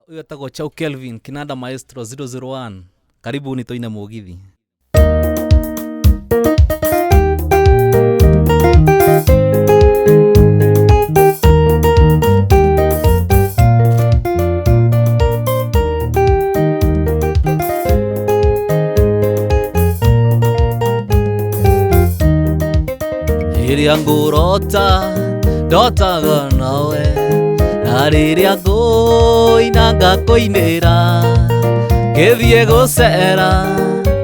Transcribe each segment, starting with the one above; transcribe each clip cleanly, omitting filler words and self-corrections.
Huyo atago Chau Kelvin, Kinanda Maestro 001. Karibu ni toine Mugithi. Rĩrĩa ngũrota ndotaga nawe, na rĩrĩa ngũina ngakũinĩra, ngĩthiĩ gũcera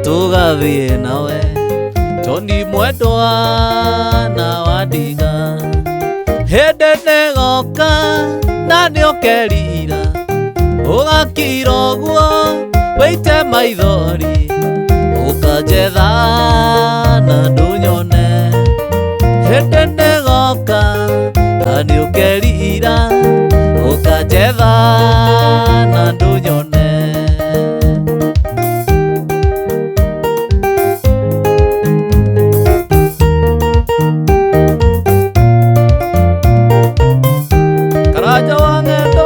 tũgathiĩ nawe, Toni mwendwa na wandiga. Hĩndĩ nĩgoka na nĩũkerira, ũgakira ũguo wĩite maithori, ũkanjetha na ndũnyone. Hĩndĩ nĩgoka na nĩũkerira, ũkanjetha na ndũnyone. Karanja wa ng'endo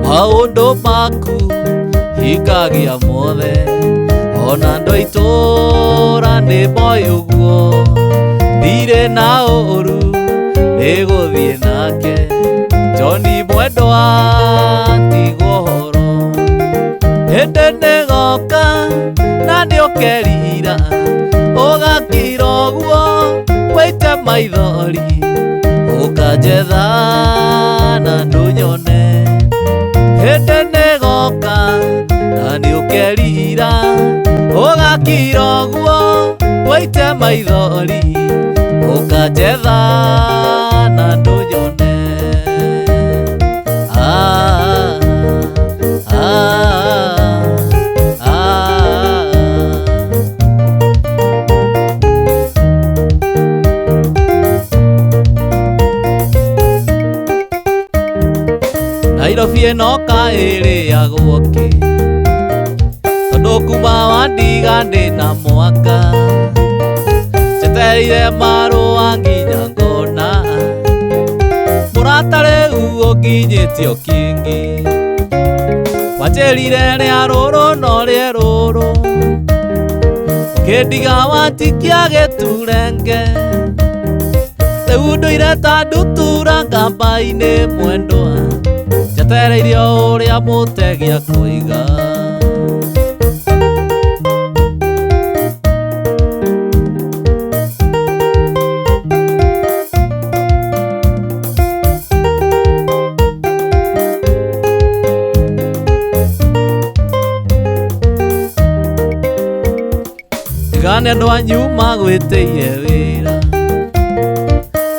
maũndũ maku hingagia mothe, ona andũ a itũũra nĩmoĩ ũguo, ndirĩ na ũũru nĩgũthiĩ nake, Toni mwendwa tigwo ũhoro. Hĩndĩ nĩgoka na nĩũkerira, ũgakira ũguo wĩite maithori, ũkanjetha na ndũnyone. Hĩndĩ nĩgoka na nĩũkerira, ũgakira ũguo wĩite maithori, ũkanjetha na ndũnyone. Nairobi ĩno kaĩrĩagwo kĩ, tondũ kuma wandiga ndĩna mwaka, njetereire marũa nginya ngona, mũrata rĩu ũnginyĩtio kĩngĩ, wanjĩrire rĩa rũrũ no rĩe rũrũ, ũkĩndiga wantikia gĩturenge, rĩu ndũire ta ndutura ngamba-inĩ mwendwa, njetereire ũrĩa mũtegia kũiga. Tigane andũ anyu magwĩtĩire wĩra,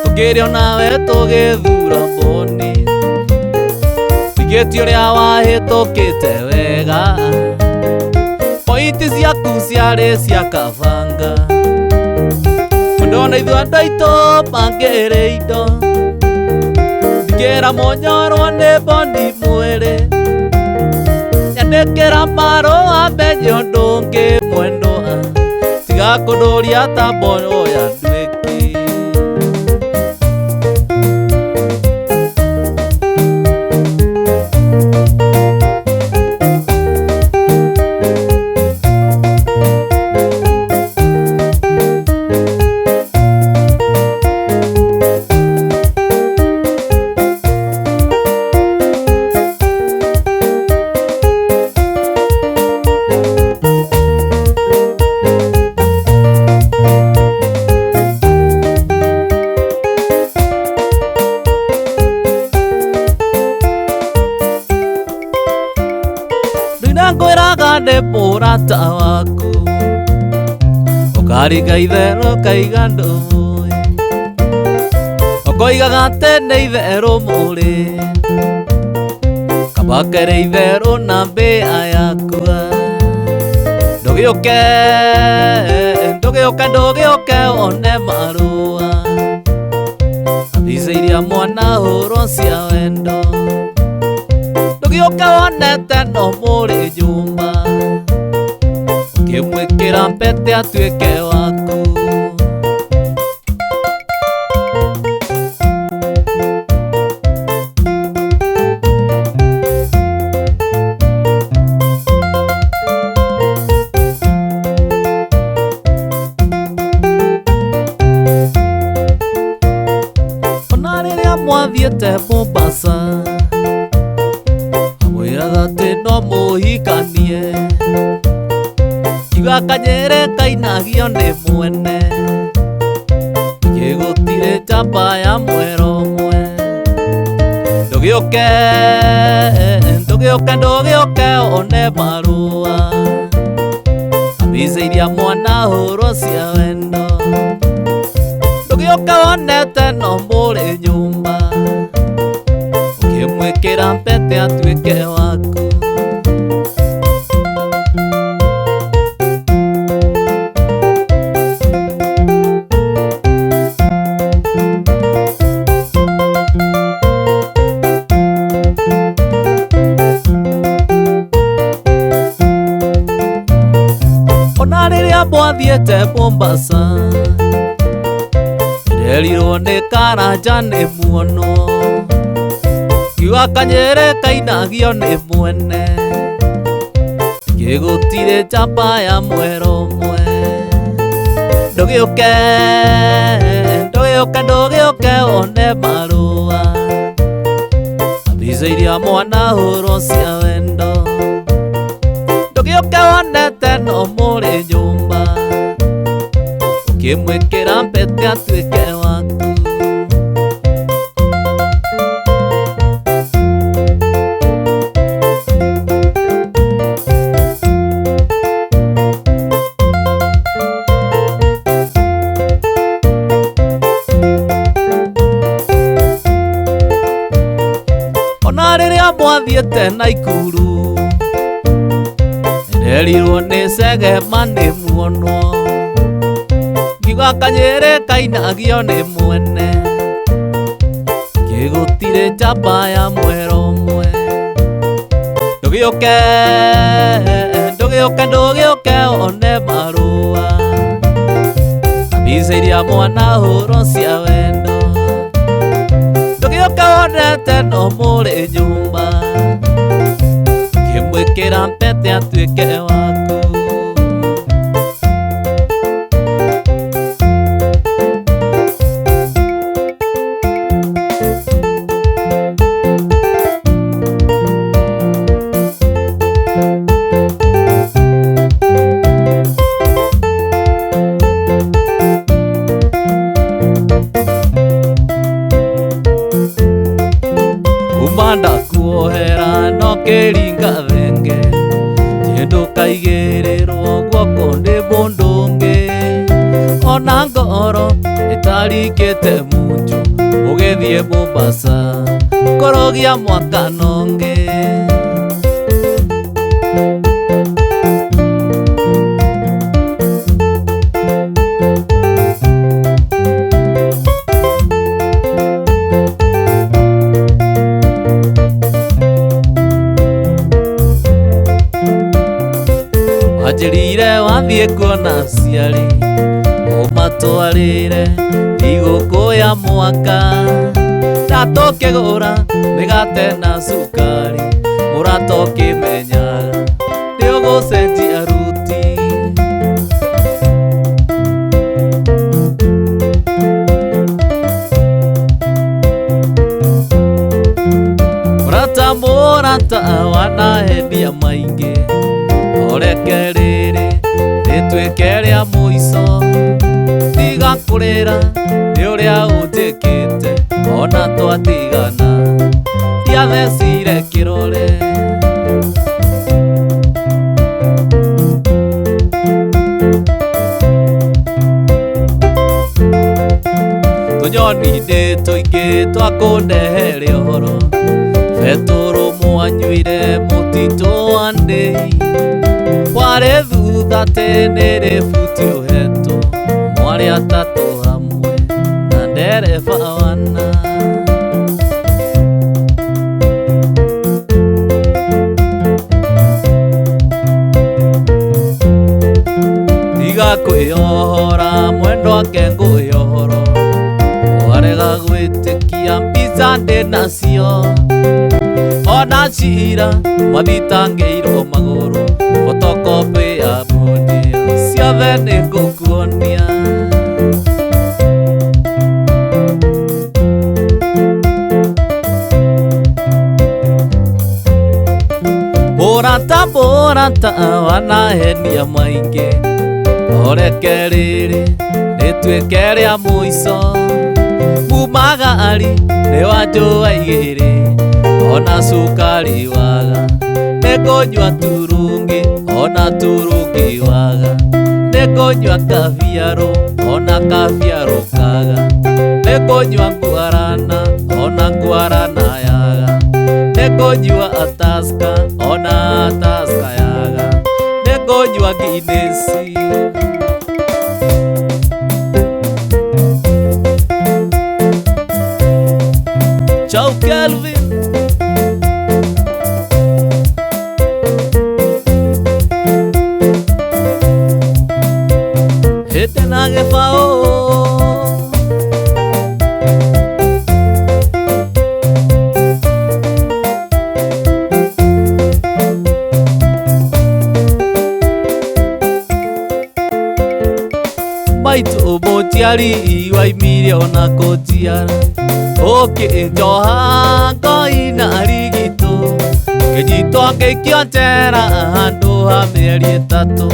tũkĩrĩ onawe tũgĩthura mboni, tigĩti ũrĩa wahĩtũkĩte wega, pointi ciaku ciarĩ cia kabanga, ndona ithuĩ andũ aitũ mangĩrĩ indo, thikĩra mũnyorwo nĩ mboni mwĩrĩ, nyandĩkĩra marũa menye ũndũ ũngĩ mwendwa, tiga kũndũria ta mbono ya nduĩki. Ngwĩraga ndĩ mũrata waku, ũkaringa itherũ ũkaiga ndũmũĩ, ũkoigaga atĩ nĩ itherũ mũrĩ, kabakere itherũ na mbĩa yakua. Ndũgĩũke one marũa, ambicĩiria mwana hũrwo cia wendo, ndũgĩũke wonete no mũrĩ nyũmba, ũkĩmwĩkĩra mpete atuĩke waku. mwathiĩte Mombasa amwĩraga atĩ no mũhikanie kiuga Kanyere kainagio nĩ mwene gĩgũtirĩ njamba ya mwero ũmwe ndũgĩũke one marũa ambicĩiria mwana hũrwo cia wendo ndũgĩũke wonete no mũrĩ nyũmba ũkĩmwĩkĩra mpete atuĩke waku ona rĩrĩa mwathiĩte Mombasa ndĩrerirwo nĩ Karanja nĩ muono kiuga Kanyere kainagio nĩ mwene gĩgũtirĩ njamba ya mwero ũmwe ndũgĩũke one marũa ambicĩiria mwana hũrwo cia wendo ndũgĩũke wonete no mũrĩ nyũmba ũkĩmwĩkĩra mpete atuĩke waku ona rĩrĩa mwathiĩte Naikuru ndĩrerirwo nĩ Segema nĩ muono kiuga Kanyere kainagio nĩ mwene gĩgũtirĩ njamba ya mwero ũmwe ndũgĩũke one marũa ambicĩiria mwana hũrwo cia wendo ndũgĩũke wonete no mũrĩ nyũmba ũkĩmwĩkĩra mpete atuĩke waku kumanda kuohera no kĩringa thenge ndũkaigĩrĩrwo guoko nĩ mũndũ ũngĩ ona ngoro ĩtarikĩte munju ũgĩthiĩ Mombasa kũrogia mwaka nongĩ wanjĩrire wathiĩ kuona aciari ũmatwarĩre thigũkũ ya mwaka ndatũkĩgũra mĩgate na cukari mũrata ũkĩmenyaga nĩũgũcenjia ruti mũrata wanahendia maingĩ oreke rĩrĩ rĩtuĩke rĩa mũico tiga kũrĩra nĩ ũrĩa ũnjĩkĩte ona twatigana ndiathecire kĩrore tũnyoni nĩ tũingĩ twakũndehere ũhoro betũrũ mwanyuire mũtitũ wa ndĩi warĩ thutha tĩnĩrĩ buti ũhetwo mwarĩ atatũ hamwe na ndereba wana tiga kwĩyohora mwendwa wake ngũĩyohoro warega gwĩtĩkia mbica ndĩ nacio ona cira mathitangĩirwo magũrũ photocopy ya bũndi ciothe nĩ ngũkuonia mũrata wanahenia maingĩ, oreke rĩrĩ rĩtuĩke rĩa mũico. Mumagari nĩ wanjũa igĩrĩ, ona cukari waga, nĩngũnyua turungi ona turungi waga, nĩngũnyua kabiarũ ona kabiarũ kaga, nĩngũnyua nguarana ona nguarana yaga, nĩngũnyua ataska ona ataska yaga, nĩngũnyua Guinness. Ciao Kelvin. Hete na gefao Maitu motiari waimire ona kotiara, oke njoha ngoina rigito, kĩnyitwo ngĩikio njera handũ ha mĩeri ĩtatũ,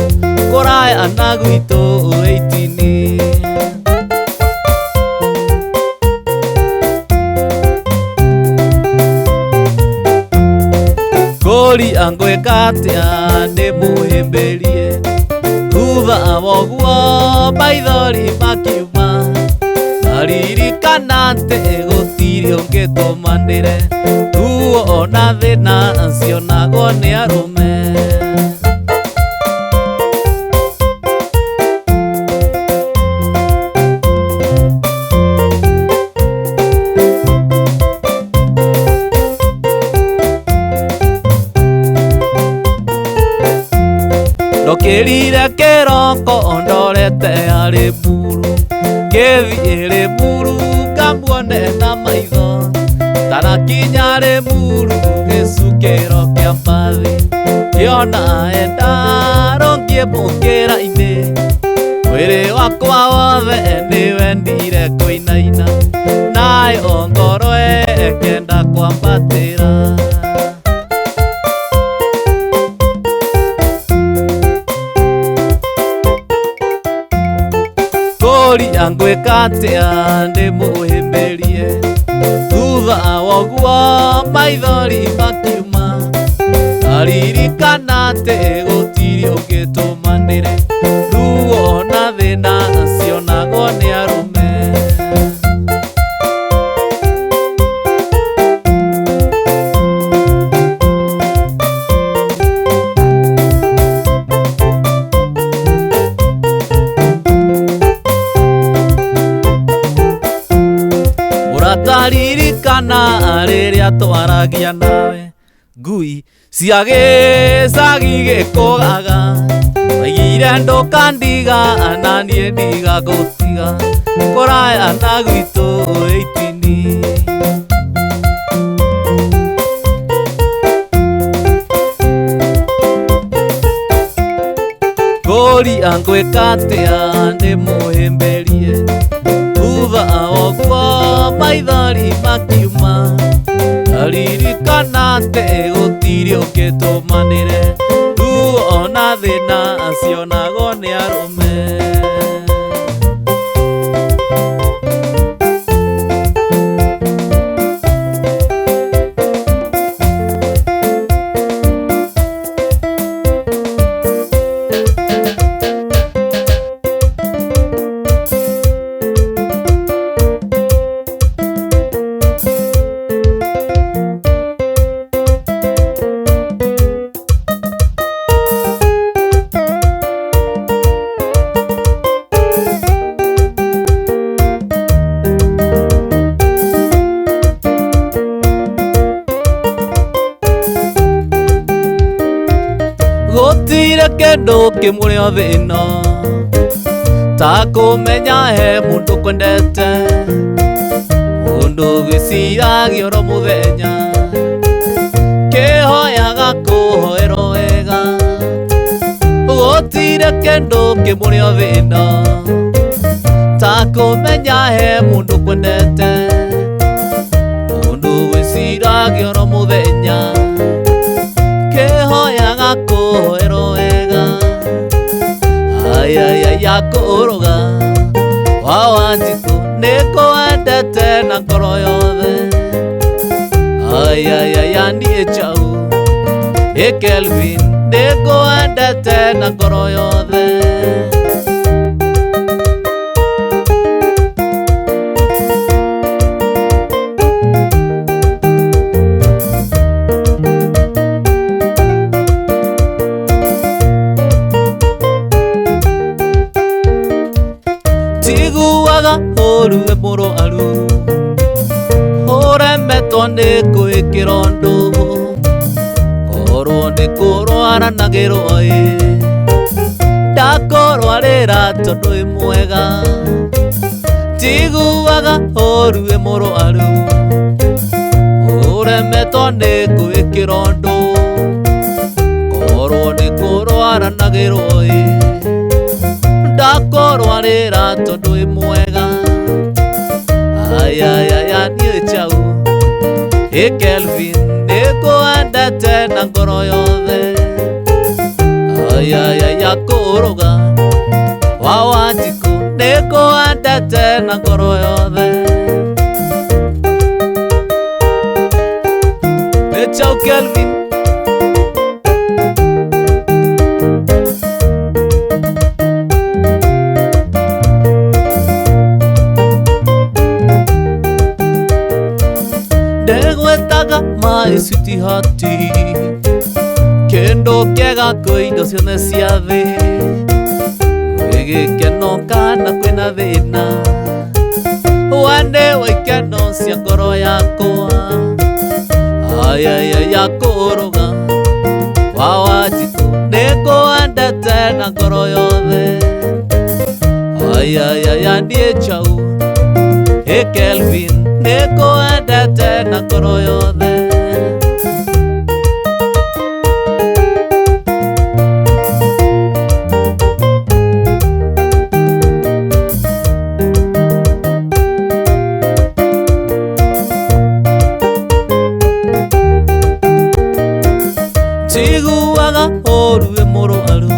kũraya na gwitũ 18. Kũria ngwĩka atĩa ndĩmũhĩmbĩrie, thutha woguo maithori makiuma, ndaririkana atĩ gũtirĩ ũngĩtũmanĩre, ruo ona thĩna cionagwo nĩ arũme. Ndokĩrire kĩroko ndorete arĩ mburu, ngĩthiĩ Rĩmuru ngamuone na maitho, tanakinya Rĩmuru gĩcukĩro kĩa mbathi, ngĩona endarũngiĩ mũkĩra-inĩ, mwĩrĩ wakwa wothe nĩwendire kũinaina, nayo ngoro ĩkĩenda kwambatĩra. Kũria ngwĩka atĩa ndĩmũhĩmbĩrie, thutha woguo maithori makiuma, ndaririkana atĩ gũtirĩ ũngĩtũmanĩre, ruo na thĩna cionagwo nĩ arũme. Ndaririkana rĩrĩa twaragia nawe, ngui cia gĩcagi gĩkũgaga, waigire ndũkandiga na niĩ ndigagũtiga, kũraya na gwitũ 18. Kũria ngwĩka atĩa ndĩmũhĩmbĩrie, thutha woguo maithori makiuma, ndaririkana atĩ gũtirĩ ũngĩtũmanĩre, ruo na thĩna cionagwo nĩ arũme. Gũtirĩ kĩndũ kĩmũrĩ thĩ ĩno ta kũmenya he mũndũ kwendete, mũndũ gwĩciragia oro mũthenya, kĩhoyaga kũhoerwo wega. Gũtirĩ kĩndũ kĩmũrĩ thĩ ĩno ta kũmenya he mũndũ kwendete, mũndũ gwĩciragia oro mũthenya, kĩhoyaga kũhoerwo kũrũga wa Wanjikũ nĩngwendete na ngoro yothe ayayaya niĩ Njaũ Kelvin nĩngwendete na ngoro yothe tiguaga ũru wĩ mũrũaru ũremetwo nĩ gwĩkĩra ũndũ korwo nĩ kũrwaranagĩrwo ndakũrwarĩra tondũ wĩ mwega tiguaga ũru wĩ mũrũaru ũremetwo nĩ gwĩkĩra ũndũ korwo nĩ kũrwaranagĩrwo ndakũrwarĩra tondũ wĩ mwega ayayaya niĩ Njaũ Kelvin nĩngwendete na ngoro yothe ayayaya kũrũga wa Wanjikũ nĩngwendete na ngoro yothe nĩ Njaũ Kelvin ndĩgwĩtaga my sweetheart kĩndũ kĩega kwĩ indo ciothe cia thĩ wĩ gĩkeno kana kwĩna thĩna we nĩ wa ikeno cia ngoro yakwa ayayaya kũrũga wa Wanjikũ nĩngwendete na ngoro yothe ayayaya niĩ Njaũ Kelvin nĩngwendete na ngoro yothe tiguaga ũru wĩ mũrũaru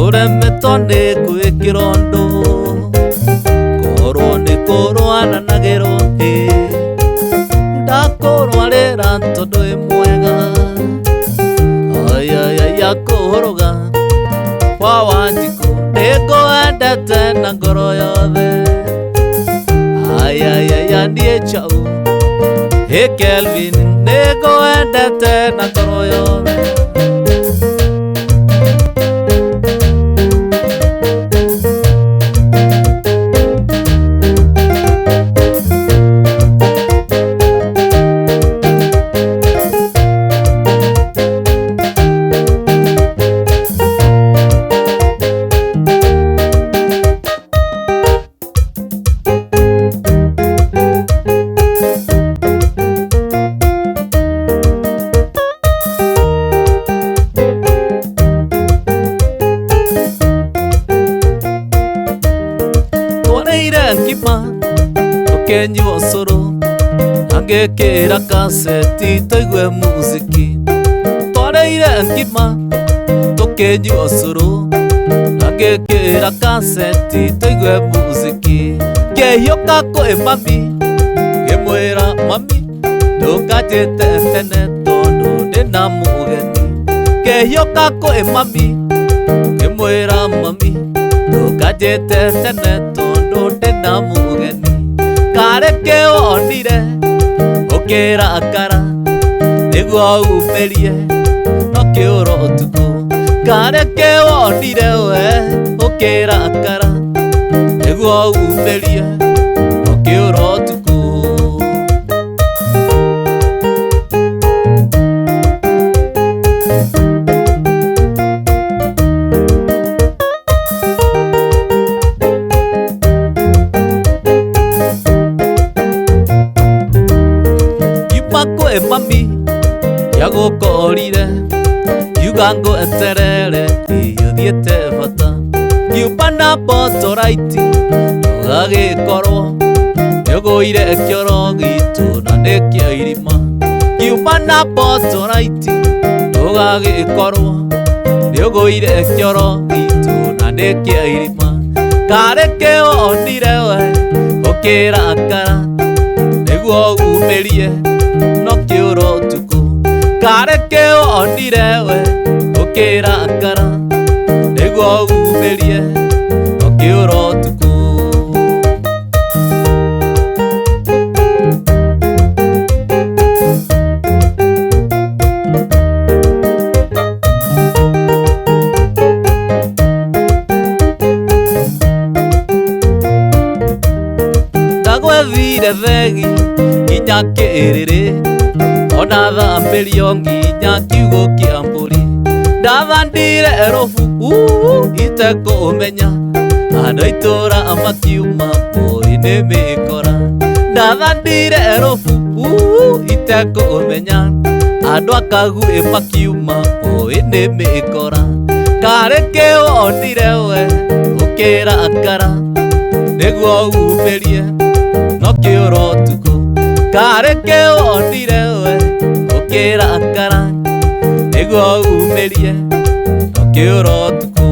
ũremetwo nĩ gwĩkĩra ũndũ korwo nĩ kũrwaranagĩrwo ndakũrwarĩra tondũ wĩ mwega ayayaya kũrũga wa Wanjikũ nĩngwendete na ngoro yothe ayayaya niĩ Njaũ Kelvin nĩngwendete na ngoro yothe ngima tũkenyua ũcũrũ angĩkĩra kaseti tũigue muziki twarĩire ngima tũkenyua ũcũrũ angĩkĩra kaseti tũigue muziki ngĩhiũka kwĩ mami ngĩmwĩra mami ndũkanjĩte tene tondũ ndĩna mũgeni ngĩhiũka kwĩ mami ngĩmwĩra mami ndũkanjĩte tene tondũ ndĩna mũgeni kareke wonire ũkĩrakara nĩguo umĩrie no kĩũra ũtukũ kareke wonire we ũkĩrakara nĩguo umĩrie no kĩũra ũtukũ kwĩ mami yagũkorire yuga ngweterere thiĩte bata kiuma na botoraiti ndũgagĩkorwo nĩũgũire kĩoro gitũ na nĩkĩo irima kiuma na botoraiti ndũgagĩkorwo nĩũgũire kĩoro gitu na nĩkĩa irima kareke onire we ũkĩrakara nĩguo umĩrie no kĩũra ũtukũ kareke onire we ũkĩrakara nĩguo umĩrie no kĩũra ũtukũ ndagwethire thegi nginya kĩrĩrĩ ona thambĩrio nginya kiugũ kĩa mbũri ndathandire rũbu itekũmenya andũ a itũra makiuma mbũri nĩ mĩkora ndathandire rũbu itekũmenya andũ a Kaguĩ makiuma mbũri nĩ mĩkora kareke onire we ũkĩrakara nĩguo umĩrie no kĩũra ũtukũ kareke onire we ũkĩrakara nĩguo umĩrie no kĩũra ũtukũ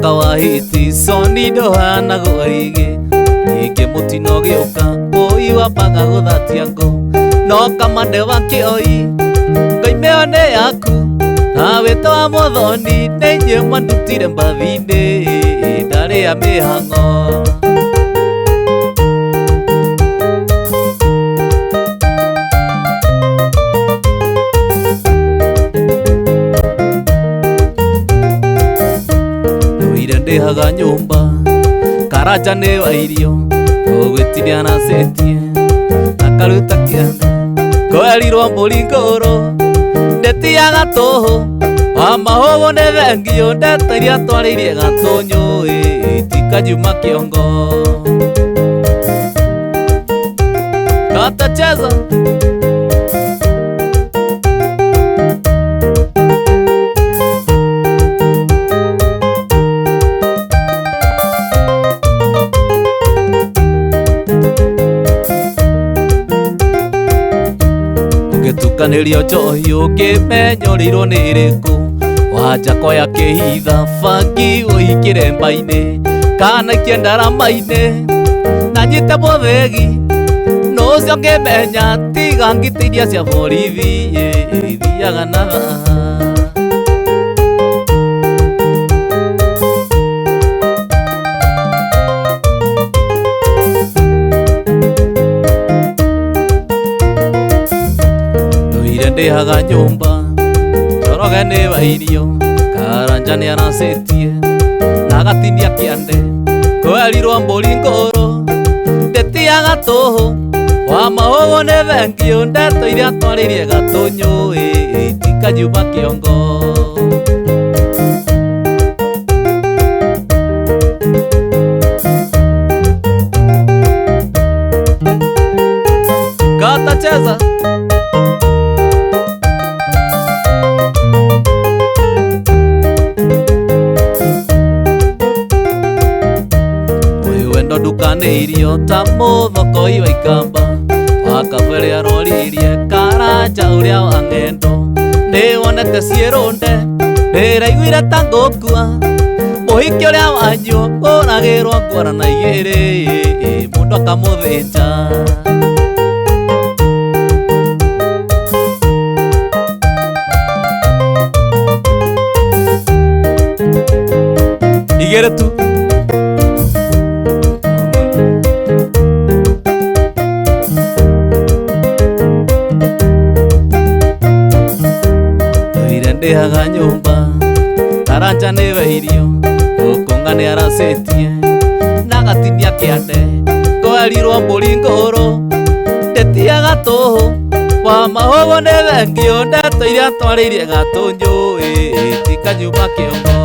Kawahiti soni dohana goige ike mutino gioka oi wapaga guthatia ngo no kamande wake oi ngoimeone yaku na wito wa muthoni nenye mandutire mbathine ndari ya mihango haga nyumba karaja nĩ wa irio ũgwĩtiria na setie akaruta kĩanda koerirwo mbũri ngũrũ ndetiaga tũhũ wa mahũgũ nĩ thengio ndeteria twarĩirie gatũnyũ tikanyuma kĩongo katacheza tukanĩrio njohi ũngĩmenyoreirwo nĩ ĩrĩkũ wanja koya kĩhitha bangi ũhingĩre mba-inĩ kana ikie ndarama-inĩ na nyite mũthegi nũcio ngĩmenya tiga ngite iria cia borithi ithiaga na thaha haga nyumba toroge nĩ wa irio karanja nĩ aracetie na gatinia kĩande koerirwo mbũri ngũrũ ndetiaga tũhũ wa mahũgũ nĩ thengio ndeto iria twarĩirie gatũnyũ tikanyuma kĩongo katacheza ndukanĩirio ta mũthokoi wa ikamba wakabere aroririe karanja ũrĩa wa ng'endo nĩ wonete ciĩrũnde ndĩraiguire ta ngũkua mũhiki ũrĩa wanyu ũragĩrwo ngwara na igĩrĩ mũndũ akamũthĩnja igĩrĩ tu ndĩhaga nyũmba irio Ũkũnga nĩ aracĩtie na gatinia kĩande Kwerirwo mũringũrũ ndĩtiaga tũhũ Wa mahũgũ nĩ thengio ndeto iria twarĩirie gatũnjũĩ Tikanyuma kĩongo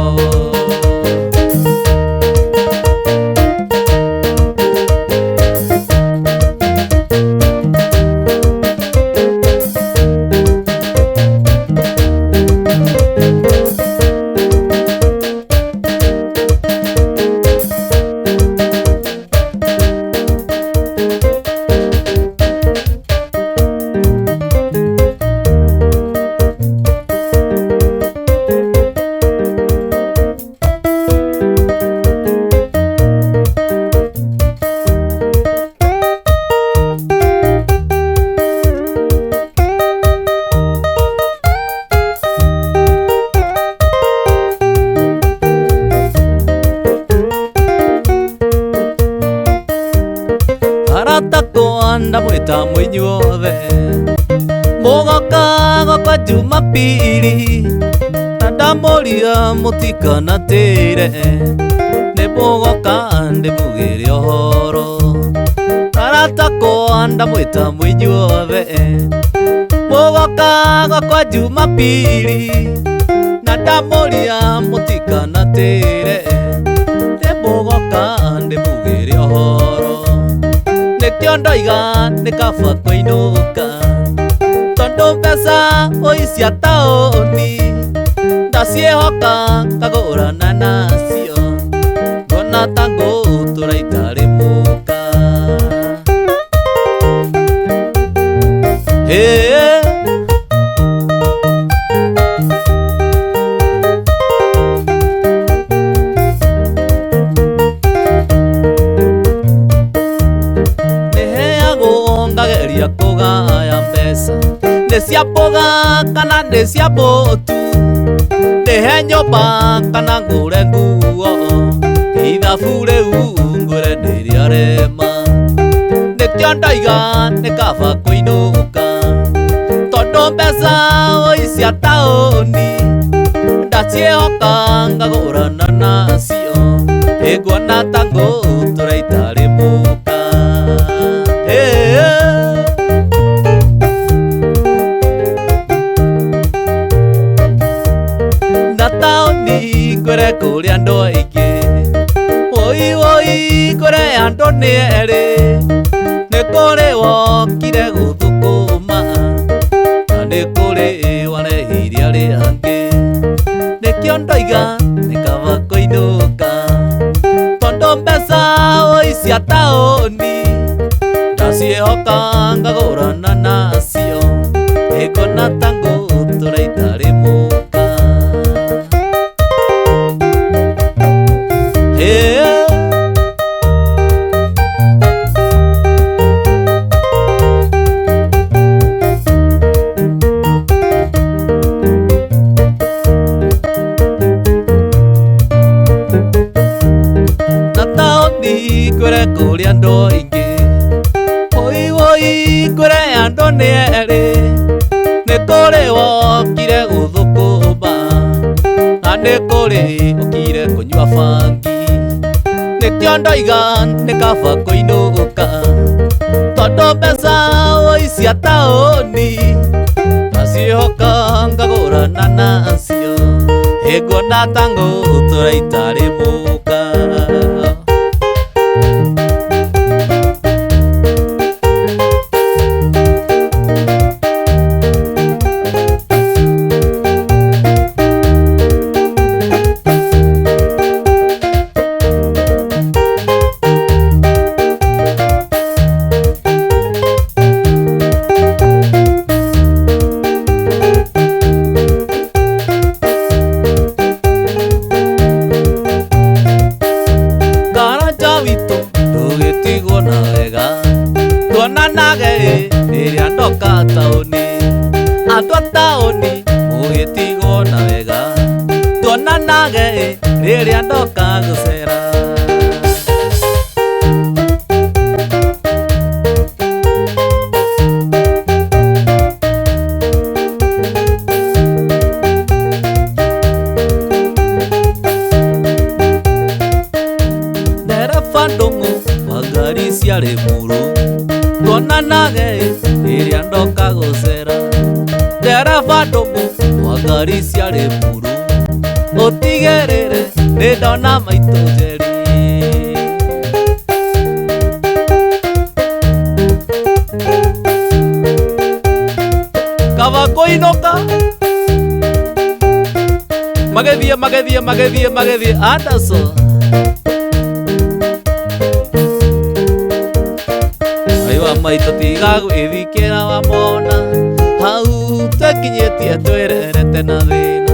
Ndamwĩta mũinyuothe mũgoka gokwa Jumapili na ndamũria mũtikanatĩre nĩ mũgoka ndĩmugĩre ũhoro aratakwa ndamwĩta mũinyuothe mũgoka gokwa Jumapili na ndamũria mũtikanatĩre nĩ mũgoka ndĩmugĩre ũhoro Nĩkĩo ndoiga nĩ kaba kũinũka tondũ mbeca cia taũni ndaciĩhoka ngagũrana nacio ngona ta ngũtũra itarĩ mũka Ngageria kũgaya mbeca nĩ cia mboga kana nĩ cia mbũtu ndĩhe nyũmba kana ngũre nguo ithabu rĩu ngũre ndĩrĩa rema nĩkĩo ndoiga nĩ kaba kũinũka tondũ mbeca cia taũni ndaciĩhoka ngagũrana nacio nguona ta ngũtũra itarĩ mũka Na taũni ngũre kũrĩ andũ aingĩ Woi woi ngũre andũ nĩ erĩ Nĩ kũrĩ wokire gũthũkũma Na nĩ kũrĩ warehirie arĩa angĩ Nĩkĩo ndoiga nĩ kaba kũinũka Tondũ mbeca cia taũni ndaciĩhoka ngagũrana nacio nguona ta ngũtũra itarĩ mũka Na taũni ngũre kũrĩ andũ aingĩ Woi woi ngũre andũ nĩ erĩ Nĩ kũrĩ wokire gũthũkũma Na nĩ kũrĩ ũkire kũnyua bangi Nĩkĩo ndoiga nĩ kaba kũinũka Tondũ mbeca cia taũni ndaciĩhoka ngagũrana nacio nguona ta ngũtũra itarĩ mũka rĩrĩa ndoka taũni andũ a taũni mũgĩtigwo na wega tuonanage rĩrĩa ndoka gũcera. tuonanage rĩrĩa ndoka gũcera. Ndereba ndũngũ wa ngari cia Rĩmuru, ũtigĩrĩre nĩ ndona maitũ Njeri. Kaba kũinũka magĩthiĩ Anderson. Aiwa maitũ tiga gwĩthikĩra wamona, hau twĩkinyĩtie twĩrerete na thĩna.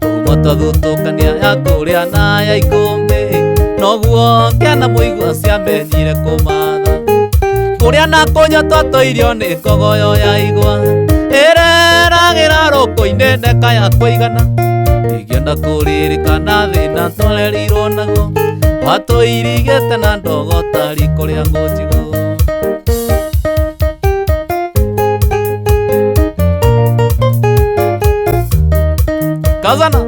Kuma twathutũkania ya kũrĩa na ya Ikũmbĩ, noguo kĩana mũigua ciamenyire kũmatha. Kũrĩa na kũnyotwo tũirio nĩ kogoyo ya igwa, ĩreragĩra rũkũ-inĩ neka ya kũigana. Ingĩenda kũririkana thĩna twarerirwo naguo, watũirigĩte na ndogo ta riko rĩa ngũnjigo. Kazana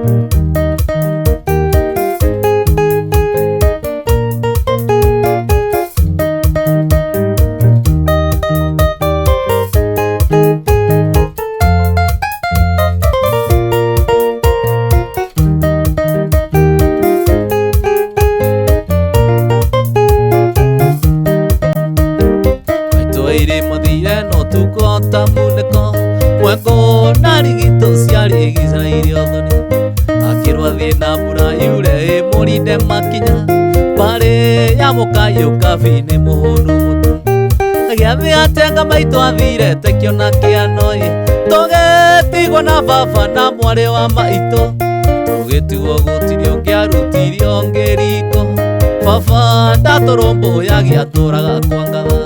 maitũire mathire no tukota muneko, mweko na rigito ciarigicairie ũthoni. Akĩrwo thiĩ na mbura yure ĩmũrinde makinya, kwarĩ ya mũkayũ kabi-inĩ mũhũnu mũtu. Agĩathĩ atenga maitũ athire tekio na kĩano-ĩ, tũgĩtigwo na baba na mwarĩ wa maitũ. Tũgĩtigwo gũtirĩ ũngĩarutire ũngĩ riko, baba ndatũrũmbũyagia tũraga kwa ngatha.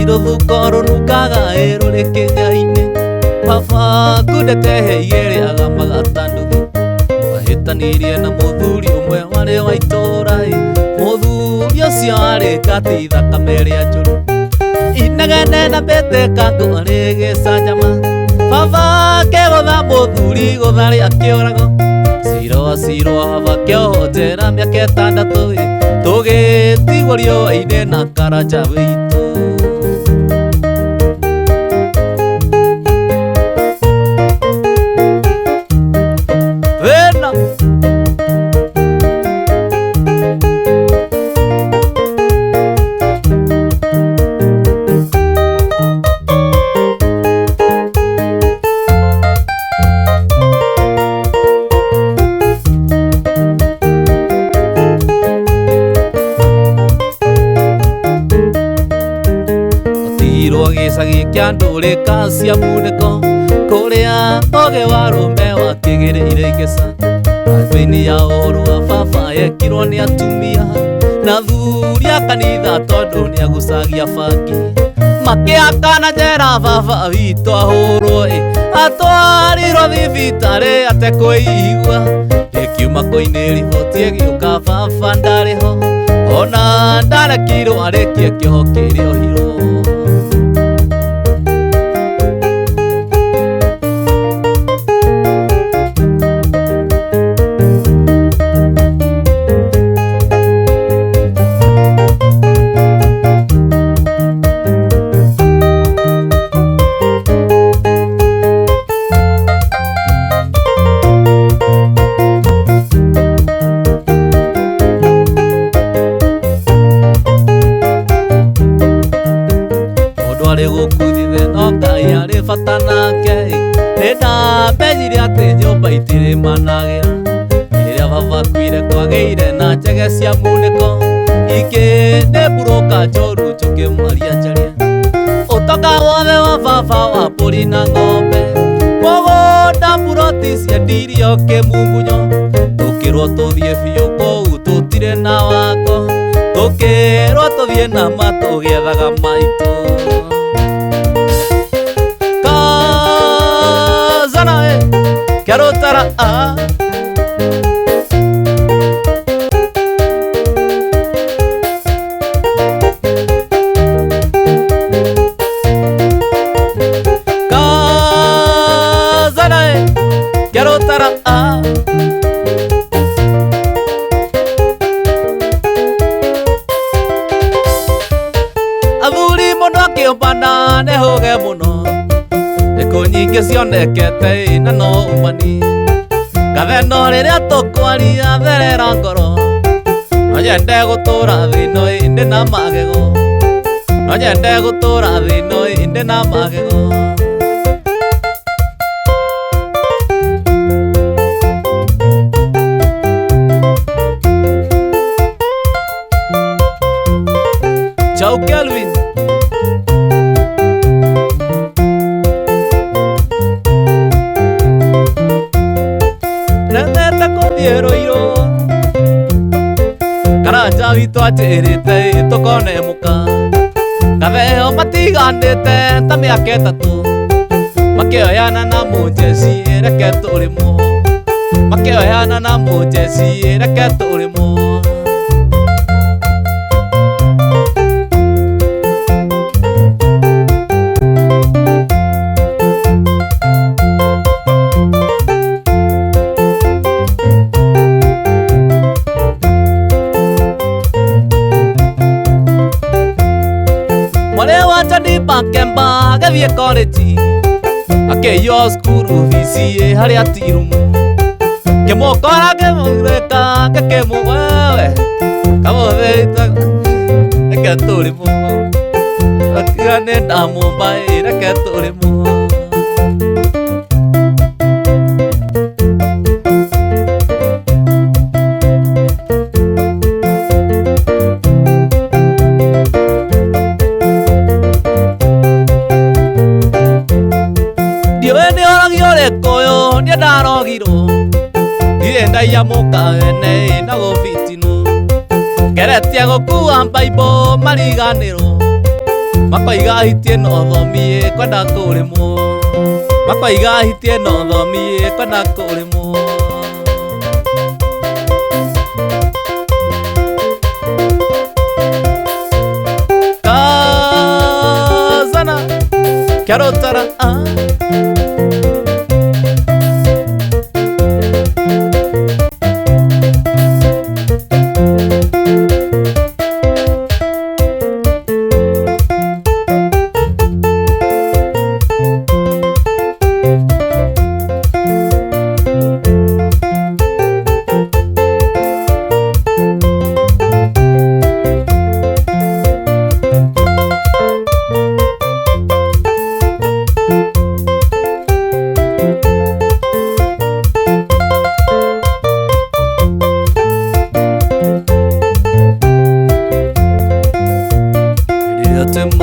Rũthuko rũnungaga rũrĩ kĩnya-inĩ, baba kundeteheire rĩaga magatanduthi. Wahĩtanirie na mũthuri ũmwe warĩ wa itũũra-ĩ, mũthuri ũcio arĩ ngati thakame ĩrĩa njũru. Inegene na mbĩte kangũ arĩ gĩcanjama, baba kĩgũtha mũthuri gũtharĩ akĩũragwo. Cirwo baba kĩoho njera mĩaka 6, tũgĩtigwo riũa-inĩ na Karanja witũ. Gĩcagi kĩa ndũrĩka cia munĩko, kũrĩa ũgĩ wa rũme wakĩgĩrĩire Igeca. Handũ-inĩ ya ũhoro wa baba yekirwo nĩ atumia na thuri a kanitha tondũ nĩ agucagia bangi. Makĩakana njera baba witũ ahũrwo-ĩ, atwarirwo thibitarĩ atekwĩigua. Rĩkiuma kũinĩ riboti ĩgĩũka baba ndarĩ ho, ona ndarekirwo arĩkie kĩoho kĩrĩa ohirwo. Bata nake nĩndamenyire atĩ nyũmba itirĩmanagĩra. Rĩrĩa baba akuire kwagĩire na njege cia munĩko, ingĩ nĩ mburũka njoru njũkĩmwaria njaria. Ũtonga wothe wa baba wa mbũri na ng'ombe, mũgũnda mburoti ciendirio kĩmungunyo. Tũkĩrwo tũthiĩ biũ kũu tũtirĩ na wako, tũkĩrwo tũthiĩ na ma tũgĩethaga maitũ. Kiarutara Kazanae Kiarutara Athuri muno akiumbana nehuge muno Niku nyingi cionekete na no umani Gatheno riria tukwaria therera ngoro No nyende gutura thi ino ndi na magego No nyende gutura thi ino ndi na magego Ciao Kelvin Nendete kuthiero iro Karanja witu atirite tukone muka Gatheo matiganite ta miaka itatu Makioyana na munjeci reke turimo Makioyana na munjeci reke turimo Chani bakemba gathie college akeyo skuru VCA haria tirumu kemokora kemureka kekemuwewe kamotherita eketurimu akigane na Mumbai eketurimu Koyo ni darogiro Dienda ya moka ene na go fitino Keretia go kuwa Bible mariganiro Makoiga hitie no thomie kwenda kurimo Makoiga hitie no thomie kwenda kurimo Kazana Kiarutara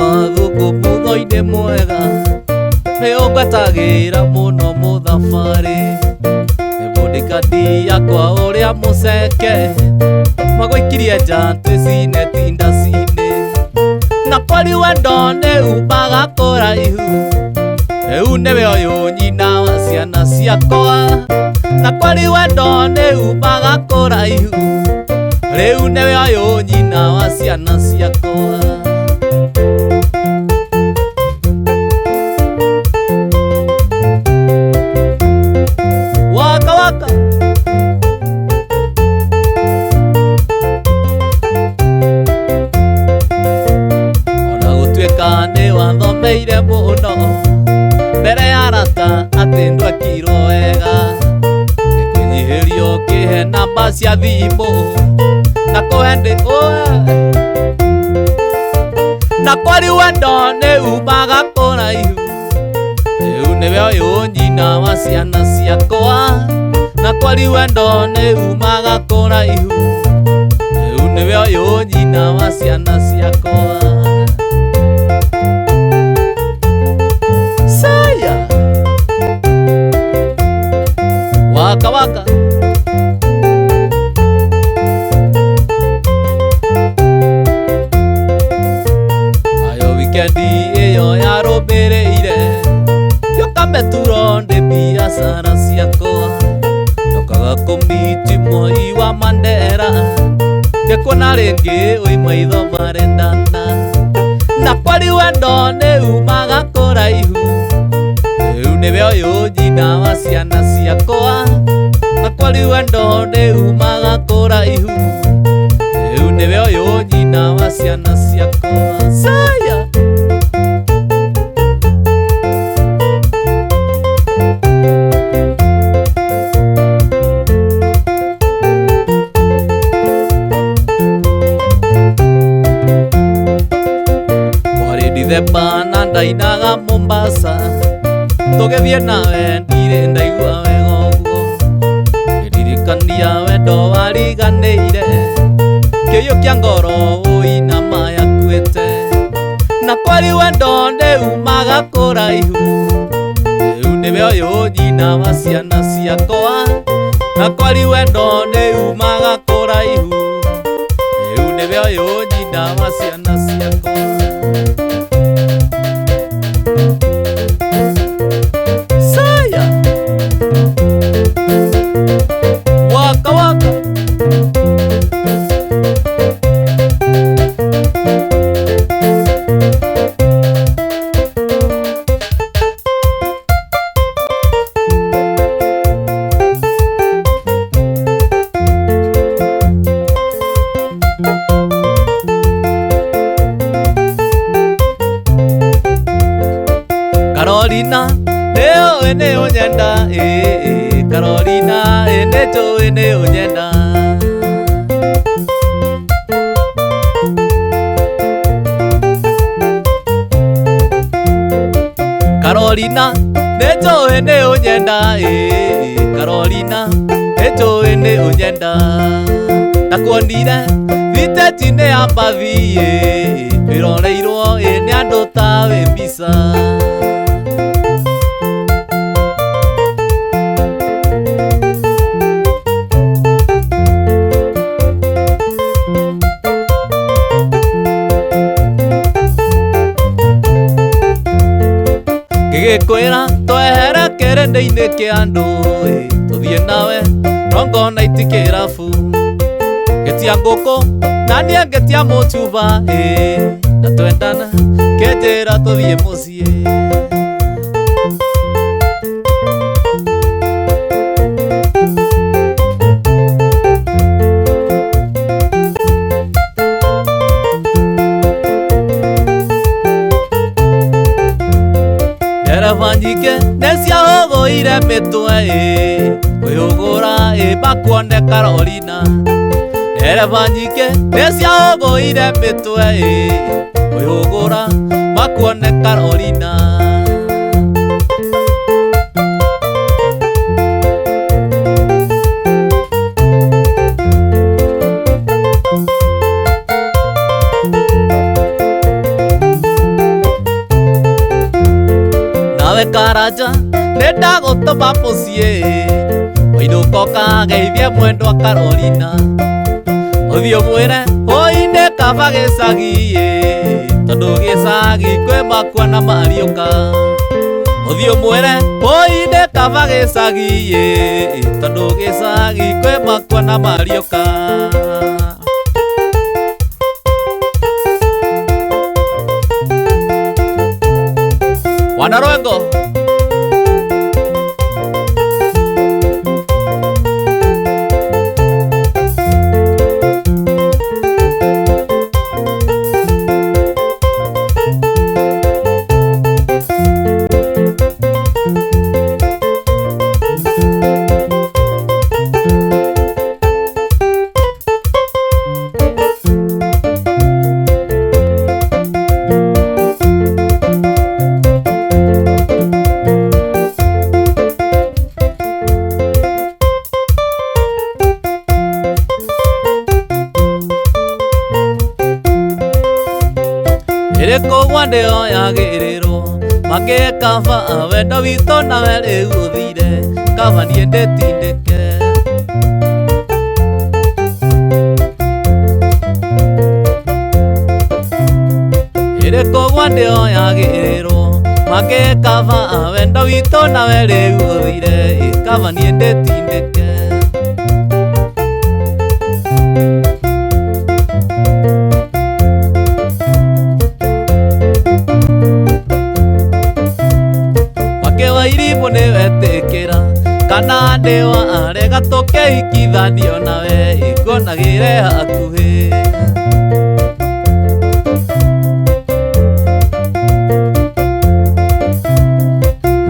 Muthoine mwega niungwetagira muno muthafari Nibundikadi yakwa uria muceke Magwikirie njatwi cine tindacine Na kwari wendo niumbaga kuraihu Riu niwe uyu nyina wa ciana ciakwa Na kwari wendo niumbaga kuraihu Riu niwe uyu nyina wa ciana ciakwa Ni wathomeire muno mbere ya rata ati ndwekirwo wega Gikunyihirio kihe namba cia thimu na kuhendi Na kwari wendo ni umaga kuraihu Riu niwe uyu nyina wa ciana ciakwa Na kwari wendo ni umaga kuraihu Riu niwe uyu nyina wa ciana ciakwa Waka waka Ayo wikendi iyo yarumireire Yoka meturo ndi biacara ciakwa ndikuona ringi wi maitho marendana na kwari wendo ni umaga kuraihu riu niwe uyu nyina wa ciana ciakwa na kwari wendo ni umaga kuraihu riu niwe uyu nyina wa ciana ciakwa saya Dithemba na ndainaga Mombasa tugethie nawe ndire ndaigua wega uguo ndirikania wendo wariganĩire kĩiyũ kĩa ngoro ũina maya kuĩte na kwari wendo nĩ umaga kũraihu rĩu nĩwe ũyũ nyina wa ciana ciakwa na kwari wendo nĩ umaga kũraihu rĩu nĩwe ũyũ nyina wa ciana ciakwa Carolina, nĩ ũnyenda Carolina, nĩ njũĩ nĩ ũnyenda Carolina, nĩ njũĩ nĩ ũnyenda Carolina, nĩ njũĩ nĩ ũnyenda ndakuonire thiteti-inĩ ya mbathi wĩroreirwo nĩ andũ ta wĩ mbica ngĩgĩkwĩra twehere kĩrĩndĩ-inĩ kĩa andũ tũthiĩ nawe Rongo Night kĩrabu gĩtia ngũkũ na niĩ ngĩtia mũtuba na twendana kĩnjĩra tũthiĩ mũciĩ ndereba nyingĩ nĩciahũgũire mĩtwe kwĩhũgũra makuone Carolina ndereba nyingĩ nĩciahũgũire mĩtwe kwĩhũgũra makuone Carolina nawe Karanja nĩndagũtũma mũciĩ wainũka ũkageithie mwendwa Carolina ũthiĩ ũmwĩre hũi-inĩ kaba gĩcagi tondũ gĩcagi kwĩ makua na mariũka ũthiĩ ũmwĩre hũi-inĩ kaba gĩcagi tondũ gĩcagi kwĩ makua na mariũka Wanarwengo Irĩkũ ndĩo yagĩrĩrwo makĩhe kaba wendo witũ nawe rĩu ũthire kaba niĩ ndĩtindĩke Irĩkũ ndĩo yagĩrĩrwo makĩhe kaba wendo witũ nawe rĩu ũthire kaba niĩ ndĩtindĩke kana ndewa arega toke ikithanio nawe ikonagire hakuhi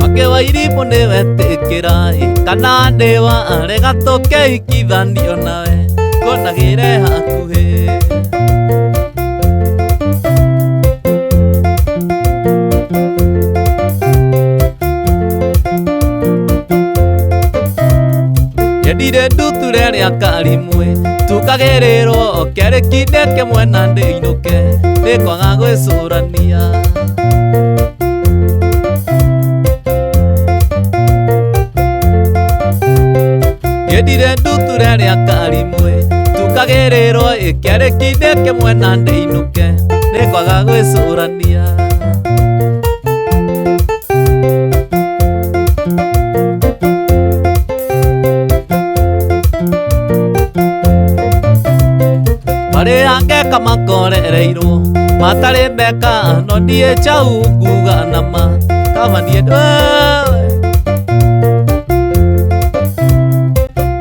makewa irimu niwetikira kana ndewa arega toke ikithanio nawe ikonagire hakuhi Yendire nduture ria karimwe tukagererwo kerikinde kemwe na ndiinuke nikwaga gwicurania Yendire nduture ria karimwe tukagererwo kerikinde kemwe na ndiinuke nikwaga gwicurania Angeka makorereirwo matare meka no ndie chau nguga nama kama nie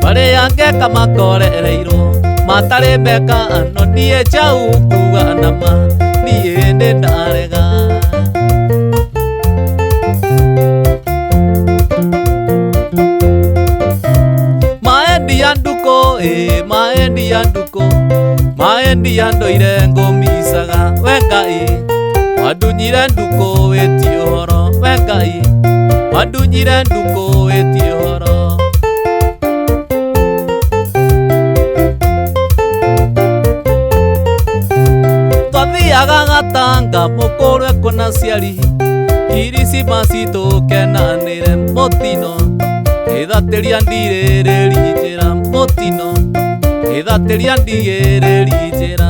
Pare angeka makorereirwo matare meka no ndie chau nguga nama nie ndarega Maendi anduko maendi anduko Maendi andoire ngomisaga wengai wadunyire nduko weti uhoro wengai wadunyire nduko weti uhoro twathiaga gatanga mukurwe kuna ciari Kirismasi tukenanire mutino ithatiria ndirĩrĩri njĩra mutino ithatiria ndirĩrĩri njĩra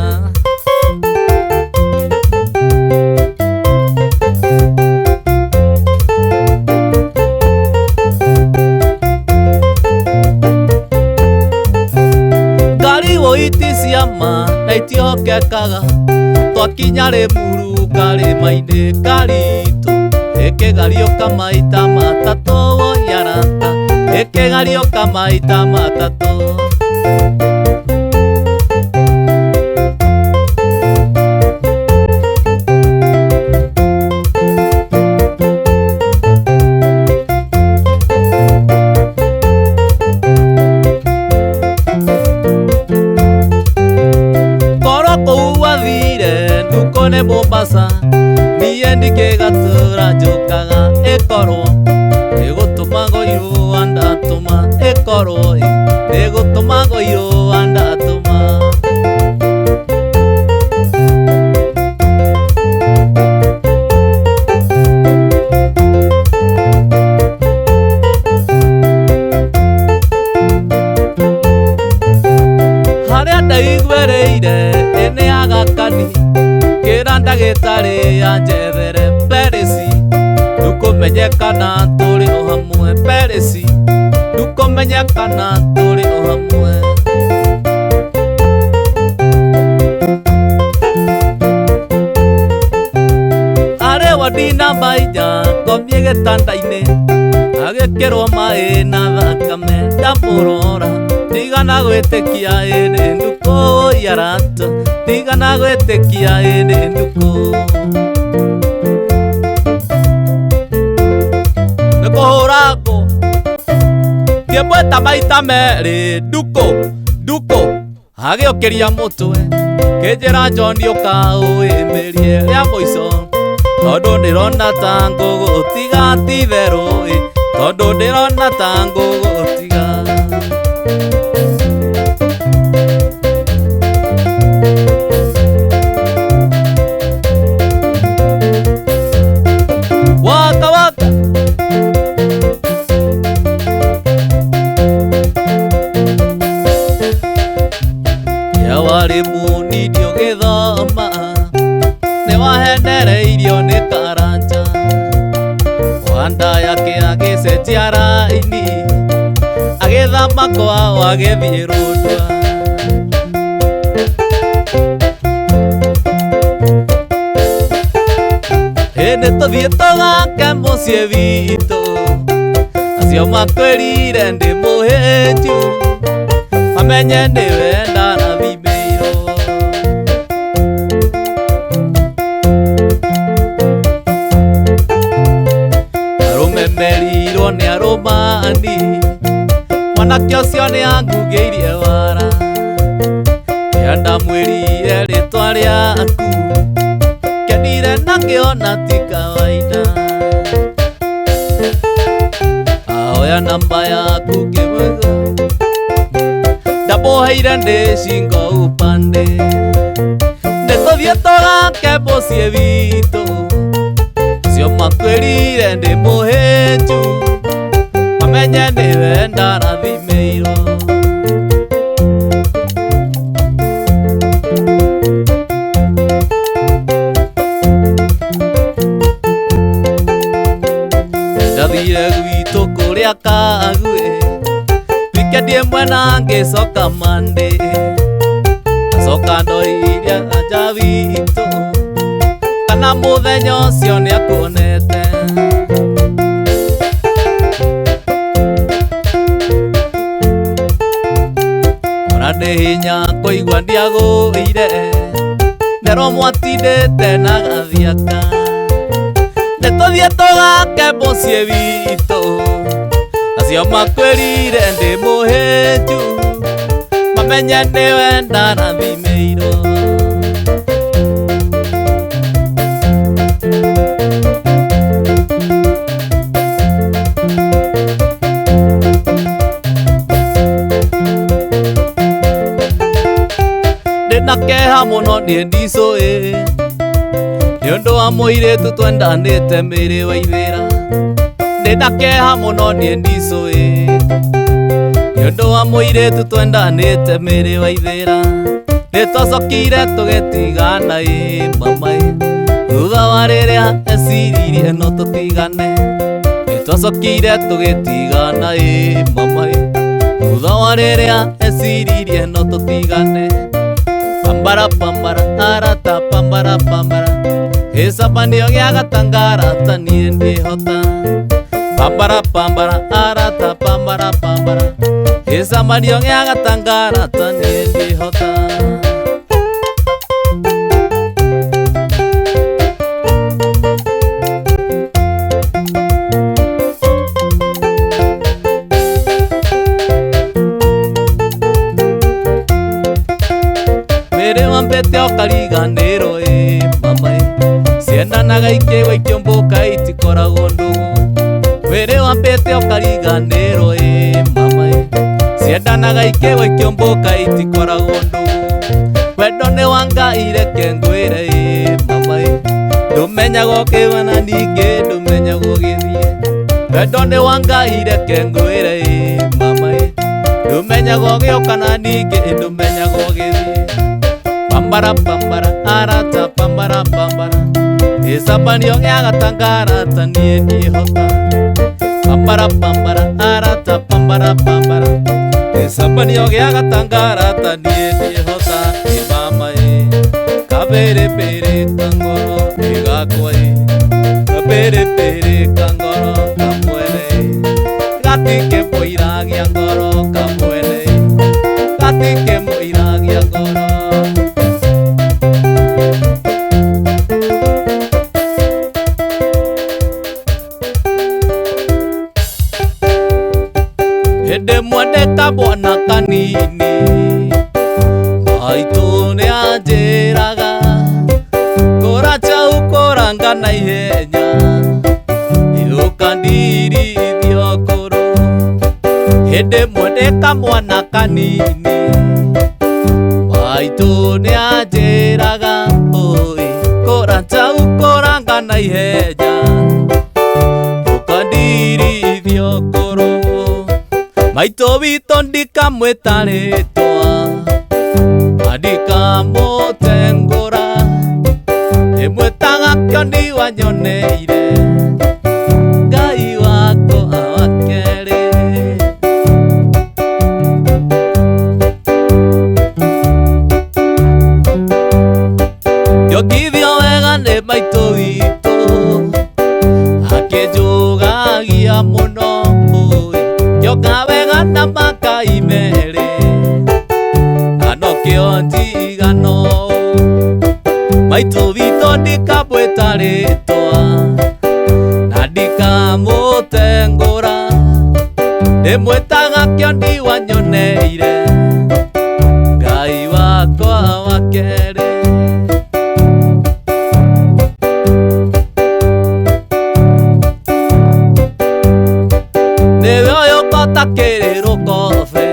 ngari woiti ciama na itiokekaga twakinya Limuru karĩma-inĩ karitũ ĩkĩgarioka maita matatũ yarata ĩkĩgarioka maita matatũ Kone Mombasa niye ndikĩgatura njukaga ĩkorwo nĩgũtũma ngũirwo ndatũma ĩkorwo nĩgũtũma ngũirwo ndatũma harĩa ndaiguĩrĩire ĩnĩ agakani ndagĩtarĩ yanjethere Peresi ndũkũmenyekana tũrĩ o hamwe Peresi ndũkũmenyekana tũrĩ o hamwe arĩ wadina maija ngomie gĩtanda-inĩ agĩkĩrwo maĩ na thakame ndamũrora ndigana gwĩtĩkia ĩnĩ ndũkũ yarata ndigana gwĩtĩkia ĩnĩ ndũkũ nĩkũhũra ngũ ngĩmwĩta maita merĩ ndũkũ agĩũkĩria mũtwe kĩnjĩra John ũka ũĩmĩrie rĩa mũico tondũ ndĩrona ta ngũgũtiga ti therũ tondũ ndĩrona ta ngũgũtiga waka waka yawarĩ mũnini ũgĩthoma nĩwahendereirio nĩ Karanja wanda yake agĩcenjia raini agĩthama kwao agĩthiĩ Rũndwa nĩtũthiĩ tũgake mũciĩ witũ acio makwĩrire ndĩ mũhĩnju mamenye nĩwe ndarathimĩirwo. Arũme merirwo nĩ arũmani, mwanake ũcio nĩangugĩirie wara, rĩrĩa ndamwĩrire rĩtwa rĩaku kenire na ngĩona ti kawaida. Ahoya namba yaku ngĩmwĩra ndamũheire ndĩcingo upande, nĩtũthiĩ tũgake mũciĩ witũ, acio makwĩrire ndĩ mũhĩnju mamenye nĩwe ndarathimĩirwo. Ndathire gwitũ kũrĩa Kagwe wikendi ĩmwe na ngĩcoka Monday, ngacoka ndoire anja witũ kana mũthenya ũcio nĩakuonete. Ona ndĩ hinya kũigua ndiagũire, nderwo mwatindĩte na gathiaka, nĩtũthiĩ tũgake mũciĩ witũ, acio makwĩrire ndĩ mũhĩnju mamenye nĩwe ndarathimĩirwo. Ndĩna kĩeha mũno niĩ ndicũĩ, nĩũndũ wa mũirĩtu twendanĩte mĩrĩ wa ithĩra. Ndĩna kĩeha mũno niĩ ndicũĩ, nĩũndũ wa mũirĩtu twendanĩte mĩrĩ wa ithĩra. Nĩtwacokire tũgĩtigana mama thutha wa rĩrĩa eciririe no tũtigane. Nĩtwacokire tũgĩtigana mama thutha wa rĩrĩa eciririe no tũtigane. Pambara pambara arata pambara pambara, gĩcabanio gĩa gatangarata niĩ ndĩhota. Pambara pambara arata pambara pambara, gĩcabanio gĩa gatangarata niĩ ndĩhota. Mĩrĩ wambĩte ũkariganĩrwo mama, ciendanaga ikĩgũikio mbũka itikoragwo ndũgũ. Mĩrĩ wambĩte ũkariganĩrwo mama, ciendanaga ikĩgũikio mbũka itikoragwo ndũgũ. Wendo nĩ Ngai reke ngwĩre mama, ndũmenyagwo ũkĩba na ningĩ ndũmenyagwo ũgĩthiĩ. Wendo nĩ Ngai reke ngwĩre mama, ndũmenyagwo ũgĩũka na ningĩ ndũmenyagwo ũgĩthiĩ. Pambara pambara arata pambara pambara, gĩcabanio gĩa gatangarata niĩ ndĩhota. Pambara pambara arata pambara pambara, gĩcabanio gĩa gatangarata niĩ ndĩhota. Mama kapere kangoro gakwa, kapere kangoro kamwene, gatike mũiragia ngoro kamwene, gatike mũiragia ngoro. Hĩndĩ mwendeka mwana kanini, maitũ nĩanjĩraga kũra njaũ kũranga na ihenya, ũkandirithia ũkũrũ. Hĩndĩ mwendeka mwana kanini, maitũ nĩanjĩraga kũra njaũ kũranga na ihenya, ũkandirithia ũkũrũ. Maitũ witũ ndikamwĩta rĩtwa, ndikamũtengũra, ndĩmwĩtaga kĩoni wanyoneire, Ngai wakwa wa kerĩ. Njongithio wega nĩ maitũ witũ, akĩnjũgagia mũno kionjigano maitu vito ndikabweta ritwa na ndikamutengura ndimwitaga kiondi wanyoneire Ngai wakwa wa keri niwe uyu ngotakiriro kobe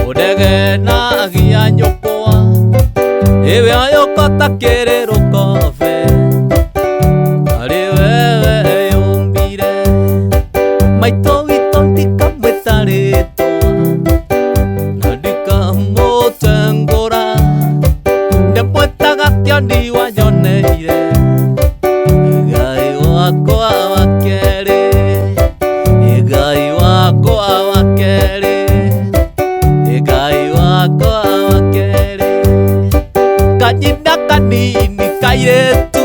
udege na gia nyukwa niwe uyu ngotakiriro kobe ari wewe yumbire maito wito ndikamwita ritwa na ndikamutengura ndimwitaga kiondi wanyoneire Ngai wakwa wa keri Ngai wakwa wa keri Ngai wakwa wa keri kanyina kanini kairetu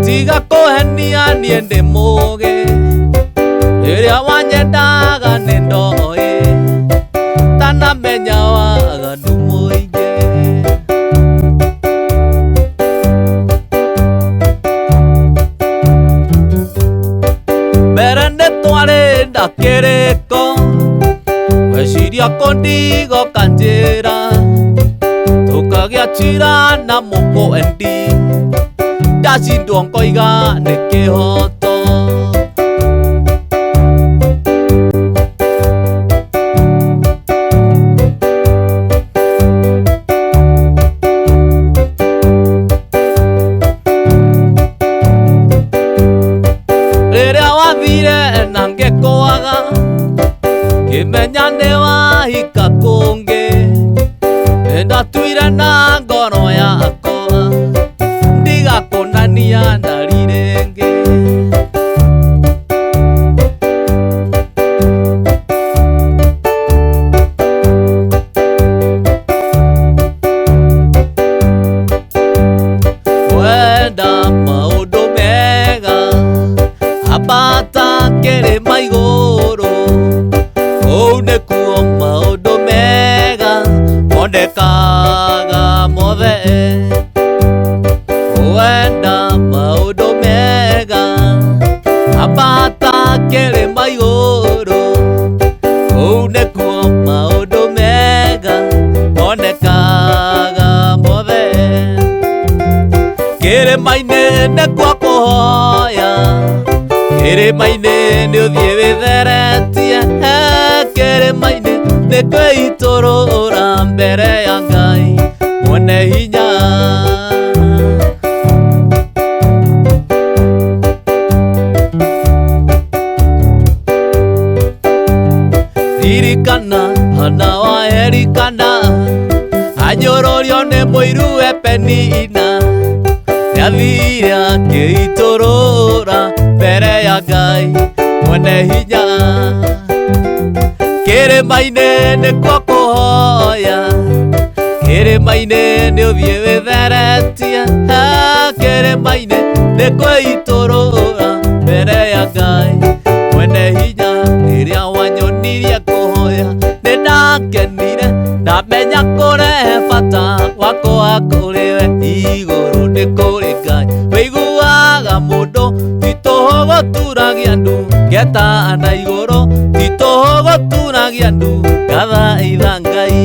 tiga kuhenia nie ndi mugi riria wanyendaga ni ndoi tanamenya waganu muingi mbere nitwari ndakiriko weciria kondigo kanjira tukagia chira na mukoendi ndacindwo ngoiga nĩ kĩhoto rĩrĩa wathire na ngĩkwaga ngĩmenya nĩ wahika kũngĩ ndatuire na ngoro yakwa ndigakonania na rirenge wenda maundu mega abata kĩrĩma igũrũ kũu nĩkuo maundu mega mondekaga mothe wenda maundu mega abata kĩrĩma igũrũ kũu nĩkuo maundu mega mondekaga mothe kĩrĩma-inĩ nĩkuo kũhoya kĩrĩma-inĩ nĩũthiĩ wĩtheretie kĩrĩma-inĩ nĩkwĩitũrũra mbere ya Ngai mwene hinya ririkana hana waerikana anyũrũrio nĩ mũiru we Penina nĩathire akĩitũrũra mbere ya Ngai mwene hinya kĩrĩma-inĩ nĩkuo kũhoya kĩrĩma-inĩ nĩũthiĩ wĩtheretie kĩrĩma-inĩ nĩkwĩitũrũra mbere ya Ngai mwene hinya rĩrĩa wanyonirie kũhoya nĩndakenire ndamenya kũrehe bata wakwa kũrĩ we igũrũ nĩ kũrĩ Ngai wĩiguaga mũndũ ti tũhũ gũturagia ndu ngeta na igũrũ ti tũhũ gũturagia ndu ngathaitha Ngai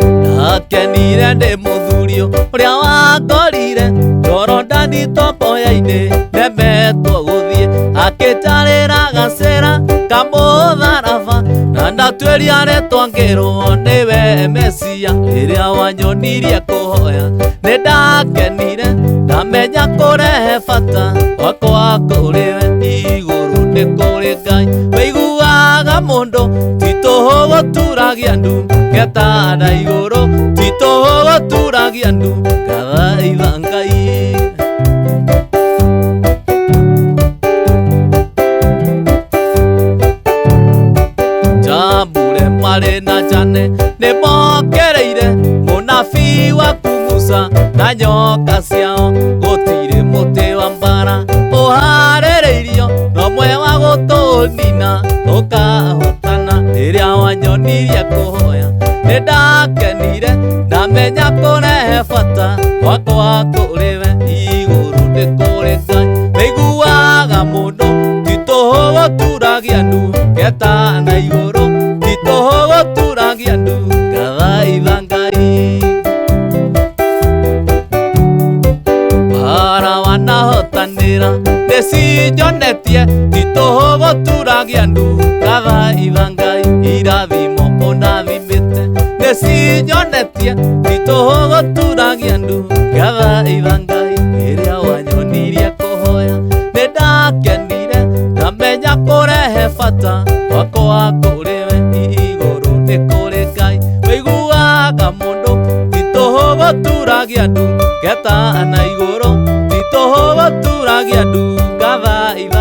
ndakenire ndĩ mũthurio ũrĩa wangorire Jorodani tomboya-inĩ nemetwo gũthiĩ akĩnjarĩra gacĩra kamũtharaba na ndatuĩria rĩtwa ngĩrwo nĩwe Mesia rĩrĩa wanyonirie kũhoya nĩndakenire ndamenya kũrehe bata wakwa kũrĩ we igũrũ nĩ kũrĩ Ngai wĩiguaga mũndũ ti tũhũ gũturagia ndu ngeta na igũrũ ti tũhũ gũturagia ndu ngathaitha Ngai Jambure marĩ na Jane nĩmokereire mũnabii waku Musa na nyoka ciao gũtirĩ mũtĩ wa mbara ũharĩrĩirio no Nĩndakenire ndamenya kũrehe bata wakwa kũrĩ we igũrũ nĩ kũrĩ Ngai wĩiguaga mũndũ ti tũhũ gũturagia ndu ngeta na igũrũ ti tũhũ gũturagia ndu ngathaitha Ngai bara wanahotanĩra nĩcinjonetie ti tũhũ gũturagia ndu ngathaitha Ngai irathimo ũnathimĩte nĩcinjonetie ti tũhũ gũturagia ndu ngathaitha Ngai ĩrĩa wanyonirie kũhoya nĩndakenire ndamenya kũrehe bata wakwa kũrĩ we igũrũ nĩ kũrĩ Ngai wĩiguaga mũndũ ti tũhũ gũturagia ndu ngeta na igũrũ ti tũhũ gũturagia ndu ngathaitha